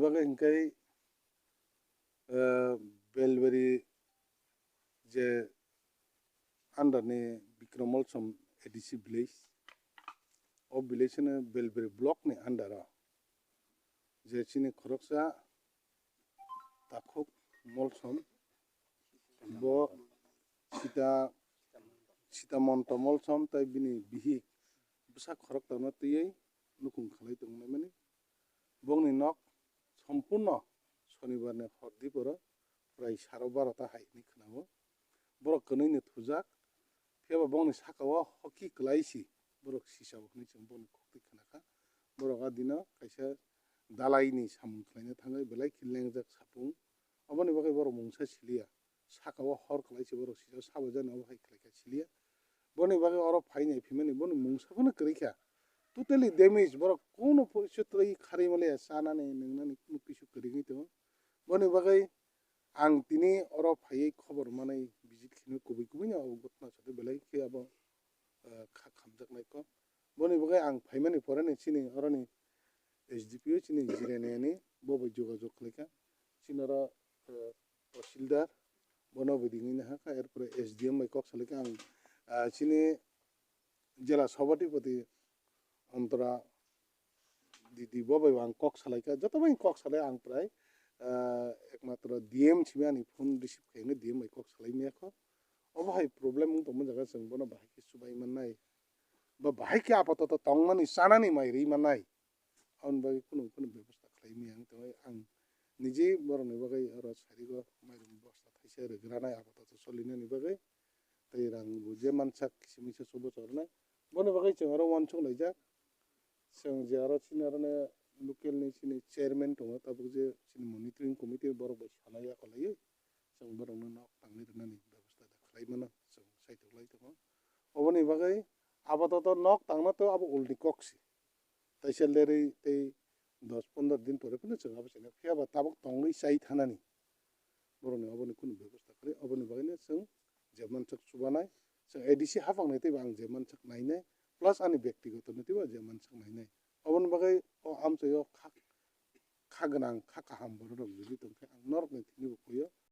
Bagai ingkai belberi je under ni Bikramol som ADC village o village ni belberi block ni under je chini khoroksa takhuk molsom bo sita monto molsom tai bini bihi busa khorok tangna tiyei nukung khalai tongmani mani bongni nok সম্পূর্ণ শনিবার নে হরদি পর প্রায় 12:30 হাইনি খনাও বরক কনৈনি থুজাক ফেবা বংনি সাকাও hockey ক্লাইসি বরক সিসাবকনি जों বন খক্তি খনাখা বরক আদিনা কাইসা দালাইনি সামুং খ্লাইনা थाङै बेलाय खिलेंजाक सापुं अबनि बागै बरक मुंसा सिलिया साकाও हर क्लाइसि बरक सिसा साबजानो हाइ क्लाइका सिलिया बनि बागै अर फाइनाय फिमानि बन मुंसाफोनो करिखा totally damage borok kono porichotoi khari male sanani ningnani kono kisu korigoi to boni bagai ang tini oro phaiye khobor manai visit khino kubai kubai na gotna sate belai ke abo khamjak nai ko boni bagai ang phaimani porani chini oroni SDPO chini jireneni bobo jogajog khlaika chinara tahsildar bono bidingin haka erpore SDM bai kok salika ang chini jela sabhatipati Antara দিদি ববাই আং cock সালাইকা যতবাই cock সালাই আং প্রায় একমাত্র DM ছিবে আনি phone receive খাইনে DM বাই কক সালাই মেয়াখো অবহাই প্রবলেম মুং তমন জায়গা जों বনা বাহাইকে সুবাই মাননাই বা বাহাইকে আপাতত তংমানি সানানি মাইরি মাননাই আউন বাই কোনো কোনো ব্যবস্থা খালাই মিয়াং তো আং নিজে বরনি বাগাই আর সারিগো মাইরুম বস্তা থাইছে রগ্রানাই আপাতত সলিনানি বাগাই তাই রাং বুজে মানসাক কিসিমিসে সব চরনাই বনি বাগাই जों আর ওয়ানসং লাইজা जों जे आरो सिनारने लोकेल नि सिनि चेयरमैन दङ ताबो जे सिनि मनिटरिंग कमिटि बरक बाय सानाया खलायो जों बरंनो नक थांनि रनानि बेबस्था खालायमाना जों साइथलाय दङ अबनि बागै आबादत नक थांना तो अब उल्टी कक्सि ताइसे लेरै तै 10-15 दिन परे पनि जों आबसेना फियाबा ताबक तंगै साइ थानानि बरनो अबनि कुनु बेबस्था करे अबनि बागैनो जों जेमानसक सुबानाय जों एडिसि हाफांनाय तै आं जेमानसक नायनाय प्लस आनि व्यक्तिगत नतिबा जे मानसक नायनाय अबन बागै अ आमचयो खा गोनां खा काहाम बरदम जुदि तंखे आं नरक नि थिनि बखयो